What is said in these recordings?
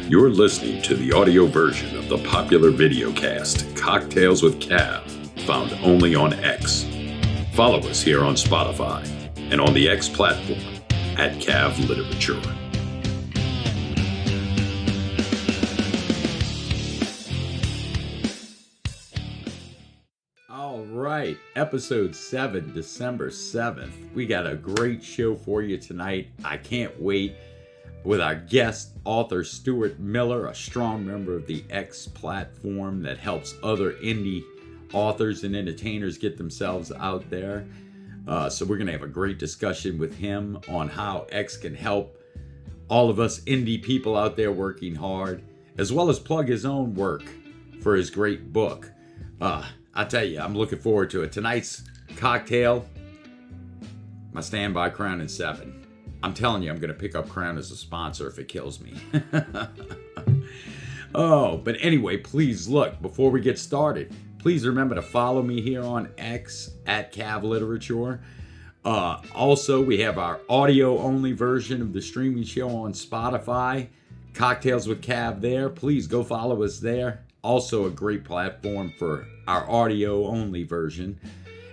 You're listening to the audio version of the popular videocast Cocktails with Cav, found only on X. Follow us here on Spotify and on the X platform at Cav Literature. All right, episode 7, December 7th. We got a great show for you tonight. I can't wait. With our guest author Stuart Miller, a strong member of the X platform that helps other indie authors and entertainers get themselves out there. So we're going to have a great discussion with him on how X can help all of us indie people out there working hard, as well as plug his own work for his great book. I tell you, I'm looking forward to it. Tonight's cocktail, my standby Crown and 7. I'm telling you, I'm going to pick up Crown as a sponsor if it kills me. But anyway, please look, before we get started, please remember to follow me here on X at Cav Literature. Also, we have our audio-only version of the streaming show on Spotify, Cocktails with Cav there. Please go follow us there. Also a great platform for our audio-only version.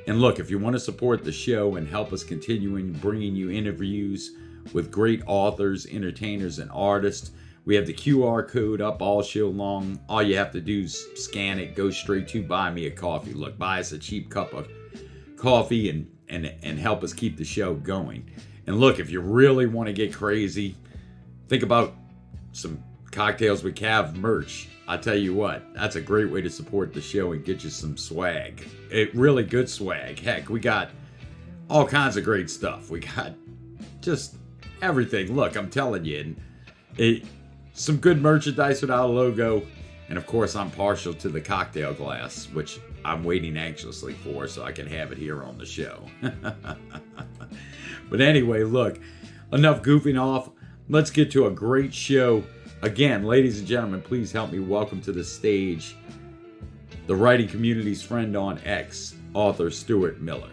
And look, if you want to support the show and help us continuing bringing you interviews with great authors, entertainers, and artists, we have the QR code up all show long. All you have to do is scan it, go straight to Buy Me a Coffee. Look, buy us a cheap cup of coffee and help us keep the show going. And look, if you really want to get crazy, think about some Cocktails with Cav merch. I tell you what, that's a great way to support the show and get you some swag. Really good swag. Heck, we got all kinds of great stuff. We got just everything. Look, I'm telling you, some good merchandise without a logo. And of course, I'm partial to the cocktail glass, which I'm waiting anxiously for so I can have it here on the show. But anyway, look, enough goofing off. Let's get to a great show. Again, ladies and gentlemen, please help me welcome to the stage the writing community's friend on X, author Stuart Miller.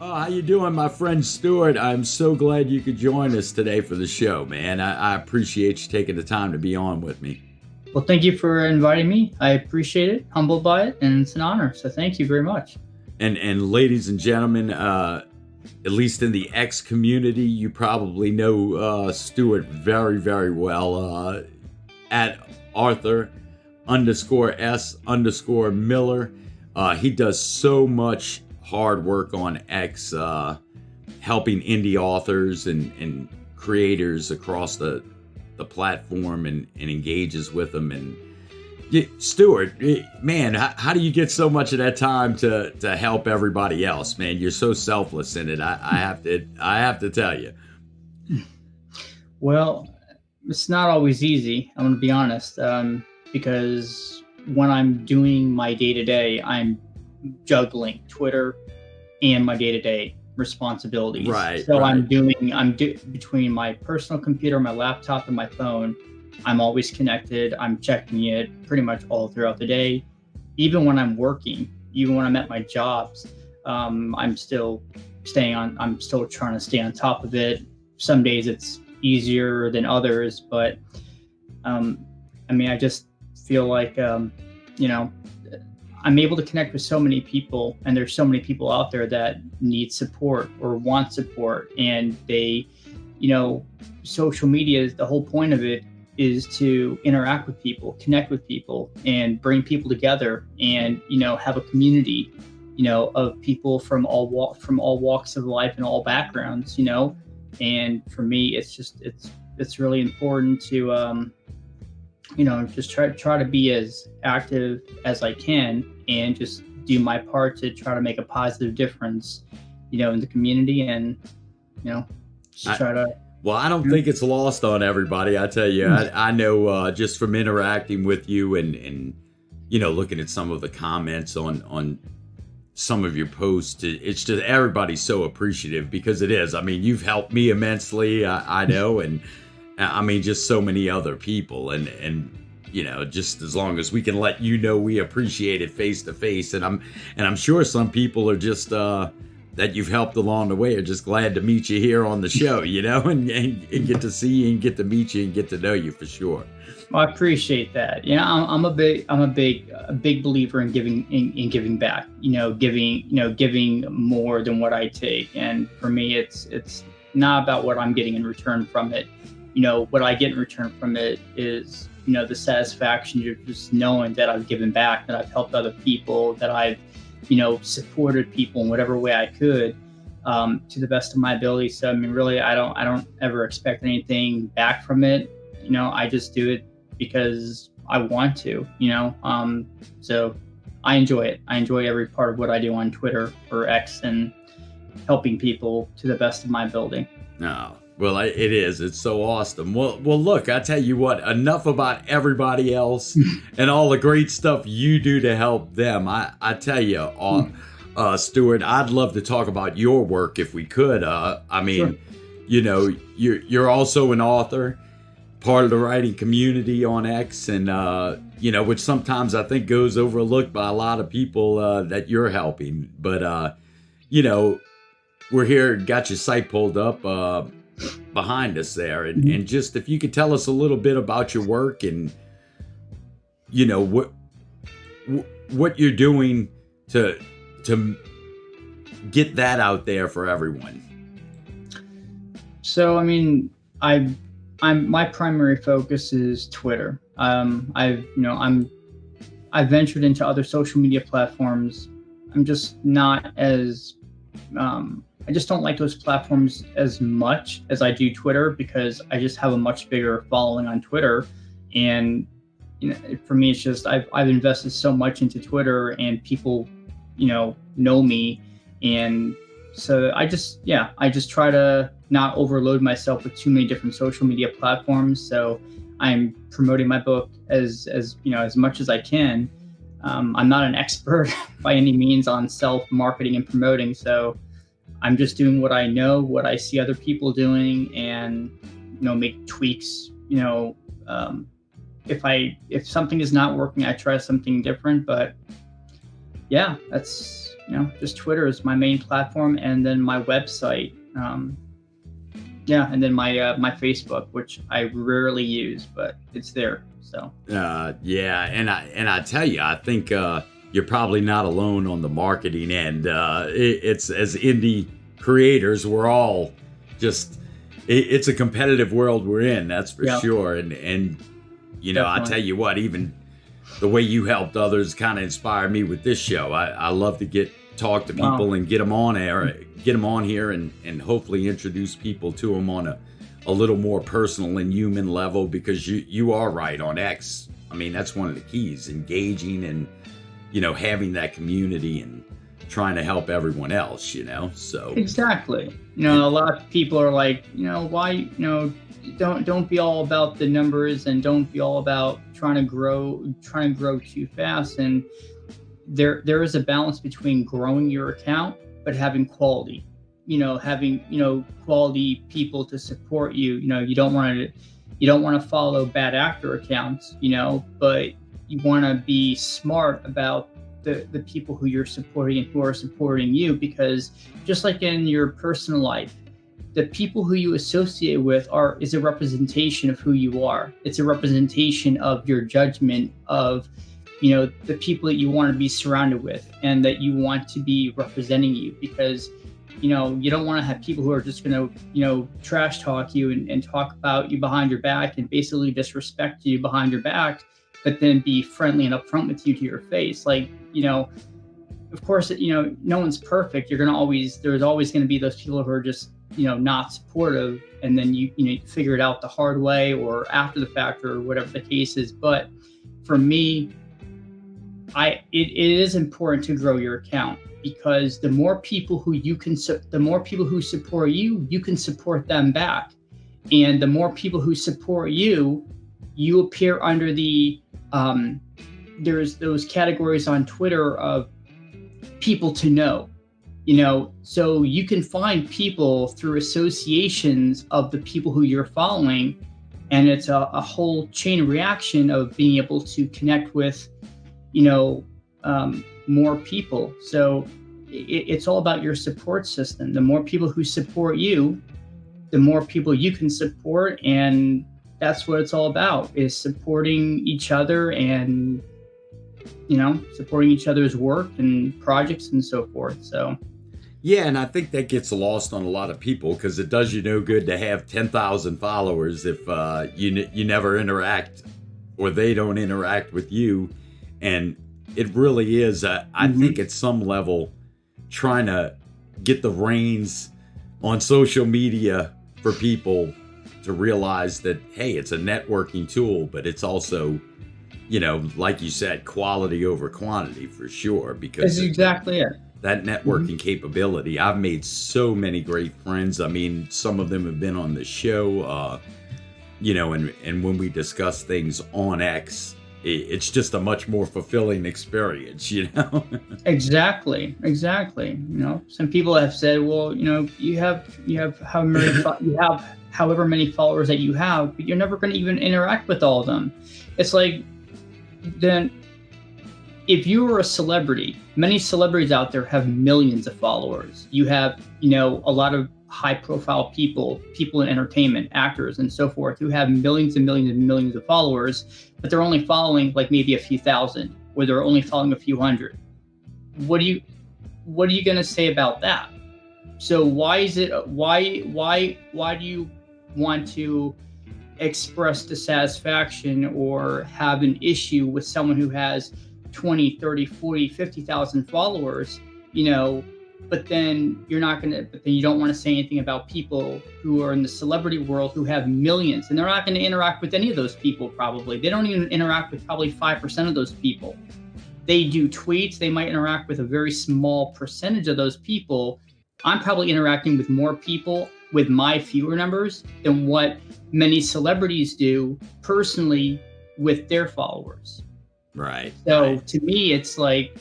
Oh, how you doing, my friend Stuart? I'm so glad you could join us today for the show, man. I appreciate you taking the time to be on with me. Well, thank you for inviting me. I appreciate it, humbled by it, and it's an honor. So thank you very much. And ladies and gentlemen, at least in the X community, you probably know Stuart very, very well. At Arthur_S_Miller. He does so much hard work on X, helping indie authors and creators across the platform and engages with them. And Stuart, man, how do you get so much of that time to help everybody else, man? You're so selfless in it. I have to tell you. Well, it's not always easy, I'm going to be honest, because when I'm doing my day-to-day, I'm juggling Twitter and my day-to-day responsibilities. Right. So right. I'm between my personal computer, my laptop, and my phone, I'm always connected. I'm checking it pretty much all throughout the day. Even when I'm working, even when I'm at my jobs, I'm still trying to stay on top of it. Some days it's easier than others, but I just feel like I'm able to connect with so many people, and there's so many people out there that need support or want support, and they, social media, the whole point of it is to interact with people, connect with people, and bring people together, and have a community of people from all walks of life and all backgrounds, and for me, it's really important to just try to be as active as I can and just do my part to try to make a positive difference, in the community, and try to. Well, I don't think it's lost on everybody. I tell you, I know just from interacting with you and looking at some of the comments on some of your posts, it's just everybody's so appreciative, because it is. I mean, you've helped me immensely, I know, and I mean, just so many other people, and just as long as we can let we appreciate it face to face, and I'm sure some people are just that you've helped along the way are just glad to meet you here on the show, and get to see you and get to meet you and get to know you for sure. Well, I appreciate that. I'm a big believer in giving back. Giving more than what I take. And for me, it's not about what I'm getting in return from it. What I get in return from it is, the satisfaction of just knowing that I've given back, that I've helped other people, that I've, supported people in whatever way I could, to the best of my ability. So, really, I don't ever expect anything back from it. I just do it because I want to, so I enjoy it. I enjoy every part of what I do on Twitter or X and helping people to the best of my ability. No. Well, it is. It's so awesome. Well, look, I tell you what, enough about everybody else and all the great stuff you do to help them. I tell you, Stuart, I'd love to talk about your work if we could. Sure. You're also an author, part of the writing community on X, and, which sometimes I think goes overlooked by a lot of people that you're helping. But, we're here, got your site pulled up behind us there, and just if you could tell us a little bit about your work and what you're doing to get that out there for everyone. So I'm my primary focus is Twitter. I've ventured into other social media platforms. I'm just not as I just don't like those platforms as much as I do Twitter, because I just have a much bigger following on Twitter. And, for me, it's just, I've invested so much into Twitter, and people, know me. And so I just try to not overload myself with too many different social media platforms. So I'm promoting my book as much as I can. I'm not an expert by any means on self-marketing and promoting. So I'm just doing what I know, what I see other people doing, and, make tweaks. If something is not working, I try something different. But yeah, that's, just Twitter is my main platform. And then my website. And then my Facebook, which I rarely use, but it's there. So. Yeah. And I tell you, I think, you're probably not alone on the marketing end. It's as indie creators, we're all just, it's a competitive world we're in, that's for sure. And Definitely. I tell you what, even the way you helped others kind of inspired me with this show. I love to talk to people and get them on here and hopefully introduce people to them on a little more personal and human level, because you are right on X. That's one of the keys, engaging and, having that community and trying to help everyone else, so. Exactly. A lot of people are like, why, don't be all about the numbers, and don't be all about trying to grow too fast. And there is a balance between growing your account, but having quality, having, quality people to support you. You don't want to follow bad actor accounts, but you want to be smart about the people who you're supporting and who are supporting you, because just like in your personal life, the people who you associate with is a representation of who you are. It's a representation of your judgment of, the people that you want to be surrounded with and that you want to be representing you, because, you don't want to have people who are just going to, trash talk you and talk about you behind your back and basically disrespect you behind your back, but then be friendly and upfront with you to your face. Like, of course, no one's perfect. There's always going to be those people who are just, not supportive. And then you figure it out the hard way or after the fact or whatever the case is. But for me, it is important to grow your account, because the more people who support you, you can support them back. And the more people who support you, you appear under the, there's those categories on Twitter of people to know, so you can find people through associations of the people who you're following. And it's a whole chain reaction of being able to connect with, more people. So it's all about your support system. The more people who support you, the more people you can support, and that's what it's all about, is supporting each other and, supporting each other's work and projects and so forth. So Yeah, and I think that gets lost on a lot of people because it does you no good to have 10,000 followers if you never interact or they don't interact with you. And it really is, I think at some level, trying to get the reins on social media for people to realize that, hey, it's a networking tool, but it's also, like you said, quality over quantity for sure. Because that's exactly it. That networking capability. I've made so many great friends. I mean, some of them have been on the show, and when we discuss things on X, it's just a much more fulfilling experience, Exactly. Some people have said, well, you have however many followers that you have, but you're never going to even interact with all of them. It's like, then if you were a celebrity, many celebrities out there have millions of followers. You have, a lot of high profile people in entertainment, actors and so forth, who have millions and millions and millions of followers, but they're only following like maybe a few thousand, or they're only following a few hundred. What are you going to say about that? So why do you want to express dissatisfaction or have an issue with someone who has 20, 30, 40, 50,000 followers, but then you don't want to say anything about people who are in the celebrity world who have millions, and they're not going to interact with any of those people. Probably they don't even interact with probably 5% of those people. They do tweets. They might interact with a very small percentage of those people. I'm probably interacting with more people with my fewer numbers than what many celebrities do personally with their followers. Right. So to me, it's like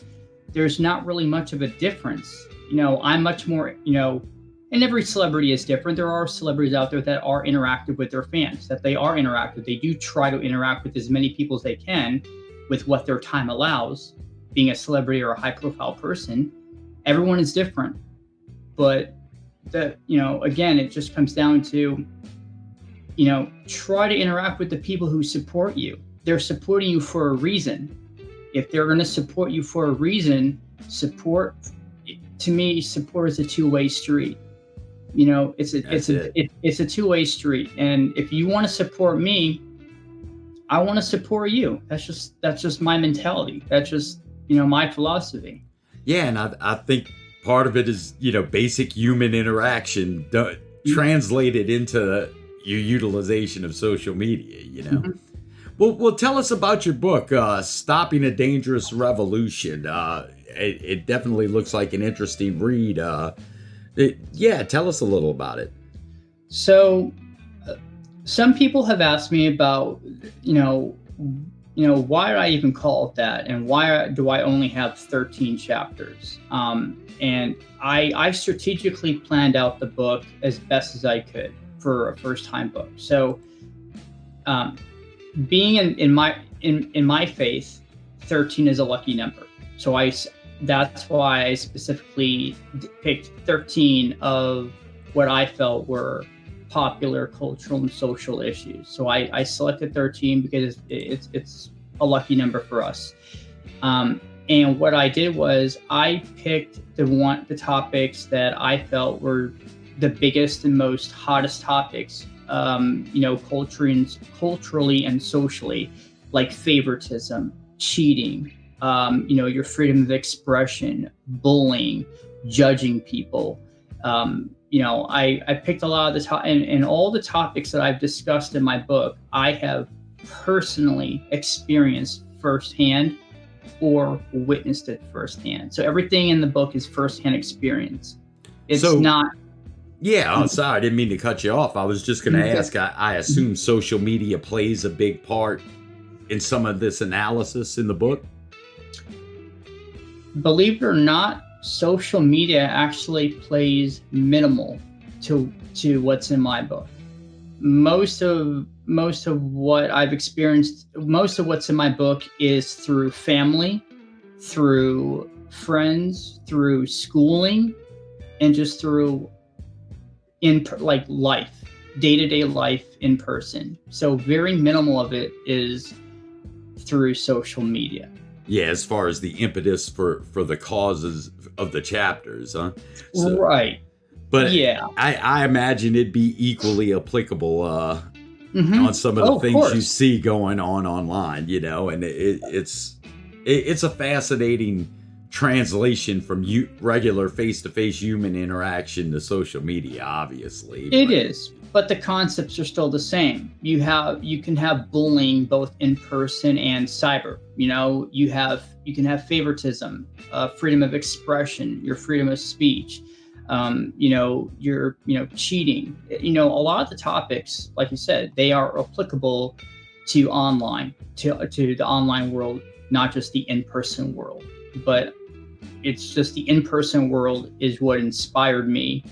there's not really much of a difference. I'm much more, and every celebrity is different. There are celebrities out there that are interactive with their fans, that they are interactive. They do try to interact with as many people as they can with what their time allows, being a celebrity or a high profile person. Everyone is different. But again, it just comes down to, try to interact with the people who support you. They're supporting you for a reason. If they're going to support you for a reason, support is a two-way street. It's a two-way street. And if you want to support me, I want to support you. That's just my mentality. That's just, my philosophy. Yeah. And I think part of it is, basic human interaction translated into your utilization of social media, Mm-hmm. Well, tell us about your book, Stopping a Dangerous Revolution. It definitely looks like an interesting read. Tell us a little about it. So, some people have asked me about, why did I even call it that, and why do I only have 13 chapters? And I strategically planned out the book as best as I could for a first-time book. So, being in my faith, 13 is a lucky number. So that's why I specifically picked 13 of what I felt were popular cultural and social issues. So I selected 13 because it's a lucky number for us. And what I did was I picked the topics that I felt were the biggest and most hottest topics, culturally and socially, like favoritism, cheating, your freedom of expression, bullying, judging people. I picked a lot of the and all the topics that I've discussed in my book, I have personally experienced firsthand or witnessed it firsthand. So everything in the book is firsthand experience. It's not. Yeah, sorry, I didn't mean to cut you off. I was just going to ask, I assume social media plays a big part in some of this analysis in the book? Believe it or not, social media actually plays minimal to what's in my book. Most of what I've experienced, most of what's in my book is through family, through friends through schooling and just through life, day-to-day life in person. So very minimal of it is through social media. Yeah, as far as the impetus for the causes of the chapters, huh? So, Right. but yeah, I imagine it'd be equally applicable Mhm. on some of the Oh, of things you course. see going on online, and it's a fascinating translation from regular face-to-face human interaction to social media, obviously. It But is, but the concepts are still the same. You can have bullying both in person and cyber. You can have favoritism, freedom of expression, your freedom of speech. Your cheating. A lot of the topics, like you said, they are applicable to the online world, not just the in-person world. But it's just the in-person world is what inspired me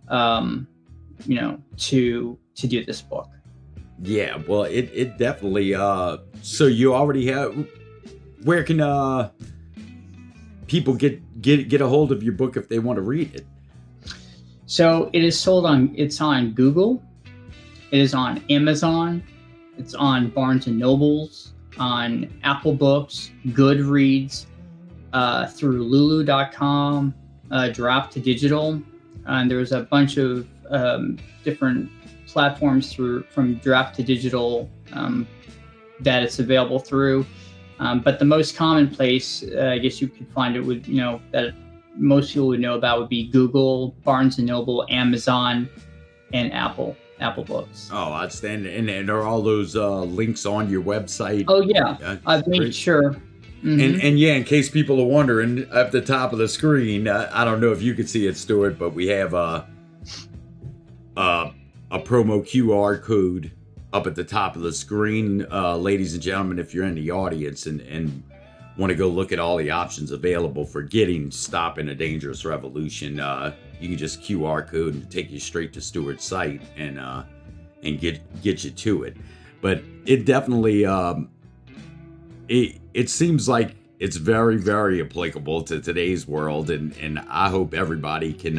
to do this book. yeah, well, it definitely. So you already have. Where can people get a hold of your book if they want to read it? So it's on Google, it is on Amazon, it's on Barnes and Nobles, on Apple Books, Goodreads, through Lulu.com, Draft to Digital, and there's a bunch of different platforms from Draft to Digital that it's available through. But the most common place, I guess you could find it that most people would know about would be Google, Barnes and Noble, Amazon, and Apple Books. Oh, outstanding! And are all those links on your website? Oh yeah, I've made great. sure. Mm-hmm. And yeah, in case people are wondering, at the top of the screen, I don't know if you can see it, Stuart, but we have a promo QR code up at the top of the screen, ladies and gentlemen. If you're in the audience and want to go look at all the options available for stopping a dangerous revolution, you can just QR code and take you straight to Stuart's site and get you to it. But it definitely it seems like it's very, very applicable to today's world, and I hope everybody can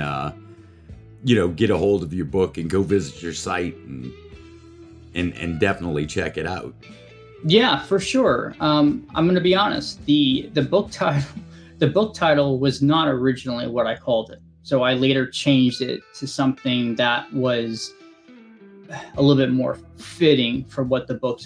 get a hold of your book and go visit your site and definitely check it out. Yeah, for sure. I'm going to be honest. The book title was not originally what I called it. So I later changed it to something that was a little bit more fitting for what the book's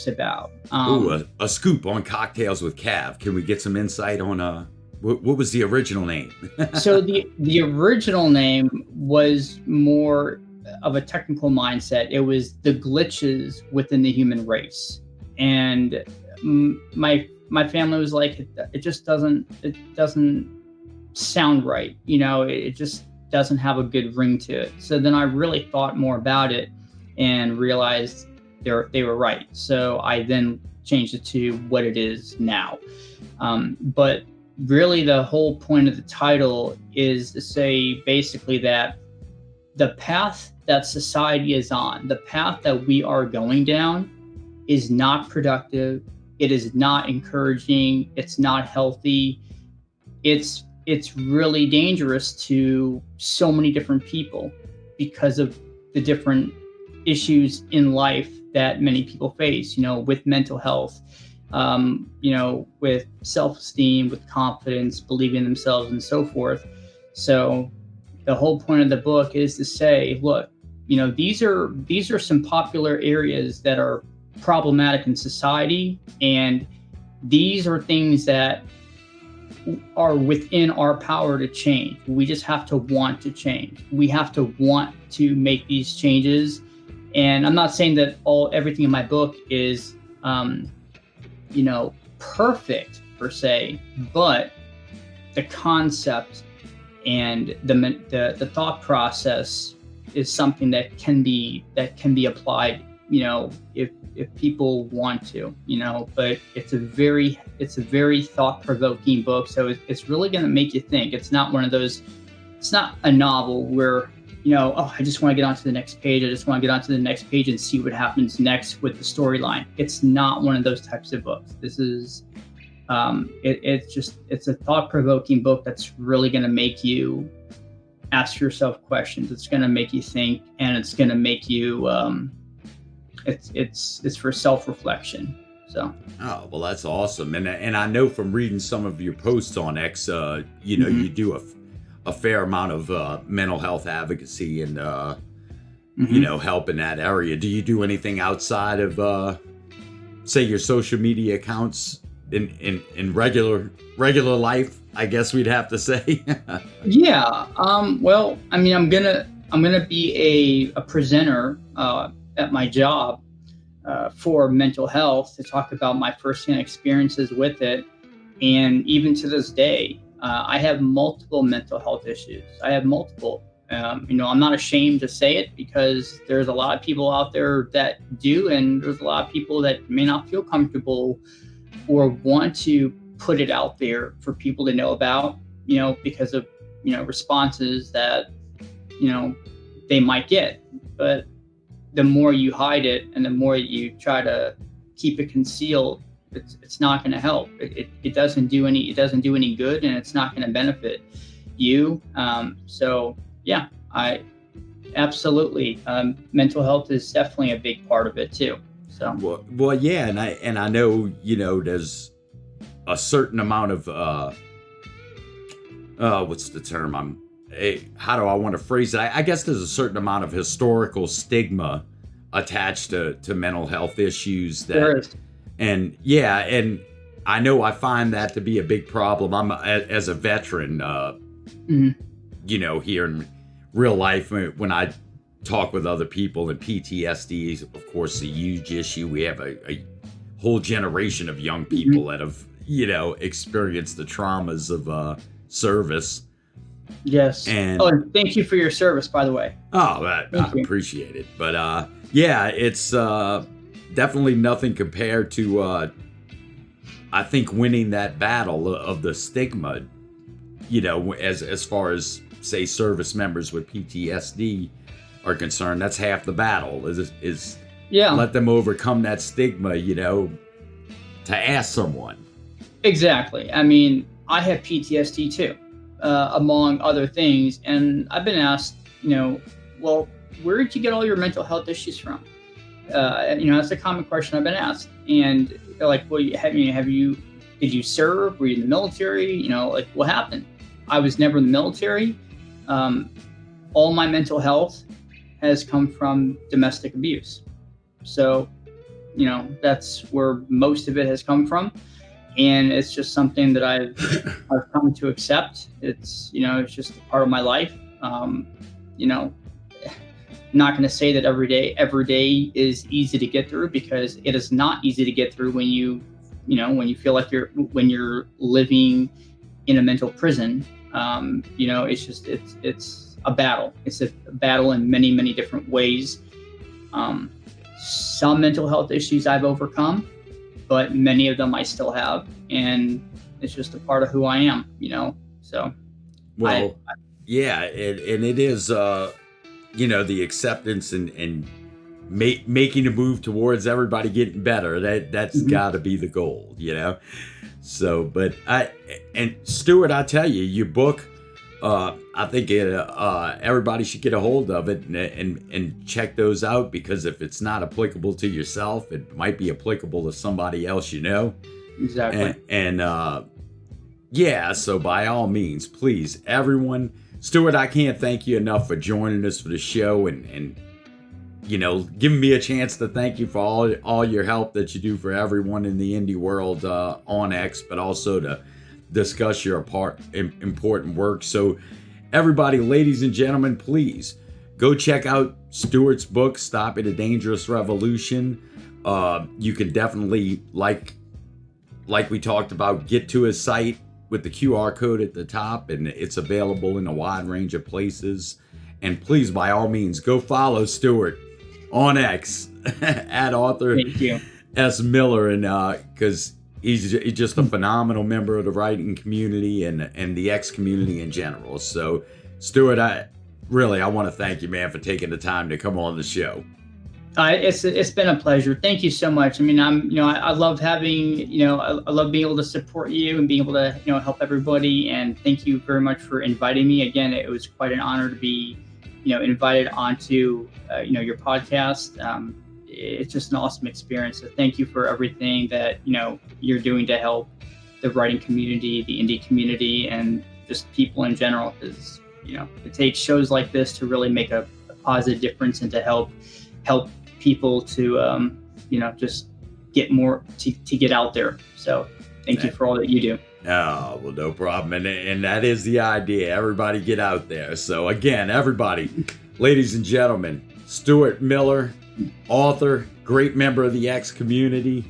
about. Ooh, a scoop on Cocktails with Cav. Can we get some insight on what was the original name? So the original name was more of a technical mindset. It was the glitches within the human race, and my family was like, it doesn't sound right. It just doesn't have a good ring to it. So then I really thought more about it and realized they were right. So I then changed it to what it is now. But really the whole point of the title is to say basically that the path that society is on, the path that we are going down, is not productive. It is not encouraging. It's not healthy. It's really dangerous to so many different people because of the different issues in life that many people face, with mental health, with self-esteem, with confidence, believing in themselves, and so forth. So the whole point of the book is to say, look, these are some popular areas that are problematic in society, and these are things that are within our power to change. We just have to want to change. We have to want to make these changes. And I'm not saying that everything in my book is perfect per se, but the concept and the thought process is something that can be applied, if people want to, but it's a very thought-provoking book. So it's really going to make you think. It's not a novel where, I just want to get onto the next page. I just want to get onto the next page and see what happens next with the storyline. It's not one of those types of books. This is It's a thought-provoking book that's really going to make you ask yourself questions. It's going to make you think, and it's going to make you it's for self-reflection. So oh well, that's awesome. And I know from reading some of your posts on X, you do a fair amount of mental health advocacy and help in that area. Do you do anything outside of say your social media accounts in regular life, I guess we'd have to say? Yeah. Well, I mean, I'm gonna be a presenter at my job for mental health to talk about my firsthand experiences with it. And even to this day, I have multiple mental health issues. I have multiple. I'm not ashamed to say it, because there's a lot of people out there that do, and there's a lot of people that may not feel comfortable or want to put it out there for people to know about, because of, responses that, they might get. But the more you hide it and the more you try to keep it concealed, it's not going to help. It doesn't do any good, and it's not going to benefit you. So yeah, I absolutely, mental health is definitely a big part of it too. So well, yeah, and I know there's a certain amount of what's the term? How do I want to phrase it? I guess there's a certain amount of historical stigma attached to mental health issues that, there is. And yeah, and I know I find that to be a big problem. I'm as a veteran, here in real life, when I talk with other people, and PTSD is, of course, a huge issue. We have a whole generation of young people that have, experienced the traumas of service. Yes. And thank you for your service, by the way. Oh, I appreciate it. But yeah, it's definitely nothing compared to, I think, winning that battle of the stigma, as far as, say, service members with PTSD are concerned. That's half the battle is let them overcome that stigma, to ask someone. Exactly. I mean, I have PTSD too, among other things. And I've been asked, well, where did you get all your mental health issues from? That's a common question I've been asked. And they're like, well, did you serve? Were you in the military? What happened? I was never in the military. All my mental health has come from domestic abuse. So, that's where most of it has come from. And it's just something that I've come to accept. It's, it's just a part of my life. Not going to say that every day is easy to get through, because it is not easy to get through when you feel like when you're living in a mental prison. It's a battle. It's a battle in many, many different ways. Some mental health issues I've overcome, but many of them I still have, and it's just a part of who I am, so. Well, yeah, and it is, the acceptance and making a move towards everybody getting better. That's got to be the goal, So, but Stuart, I tell you, your book, I think everybody should get a hold of it and check those out, because if it's not applicable to yourself, it might be applicable to somebody else, Exactly. And so by all means, please, everyone. Stuart, I can't thank you enough for joining us for the show and giving me a chance to thank you for all your help that you do for everyone in the indie world on X, but also to discuss your important work. So everybody, ladies and gentlemen, please go check out Stuart's book, Stopping a Dangerous Revolution. You can definitely, like we talked about, get to his site with the QR code at the top, and it's available in a wide range of places. And please, by all means, go follow Stuart on X at author Thank you. S. Miller, and because he's just a phenomenal member of the writing community and the X community in general. So, Stuart, I want to thank you, man, for taking the time to come on the show. It's been a pleasure. Thank you so much. I mean, I love having, I love being able to support you and being able to, help everybody. And thank you very much for inviting me. Again, it was quite an honor to be, invited onto, your podcast. It's just an awesome experience. So thank you for everything that, you're doing to help the writing community, the indie community, and just people in general. Because, it takes shows like this to really make a positive difference and to help people to just get more to get out there. So thank you for all that you do. Oh, well, no problem. And that is the idea. Everybody get out there. So again, everybody, ladies and gentlemen, Stuart Miller, author, great member of the X community.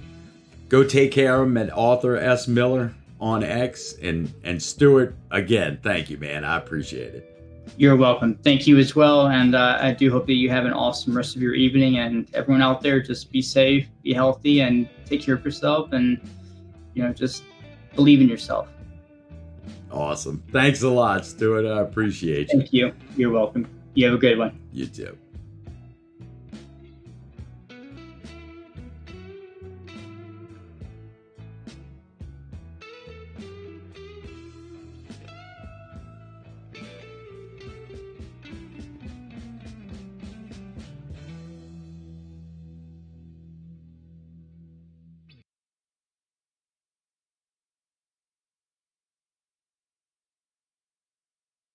Go take care of him at author S Miller on X. And Stuart, again, thank you, man. I appreciate it. You're welcome. Thank you as well. And I do hope that you have an awesome rest of your evening. And everyone out there, just be safe, be healthy, and take care of yourself. And, just believe in yourself. Awesome. Thanks a lot, Stuart. I appreciate you. Thank you. You're welcome. You have a good one. You too.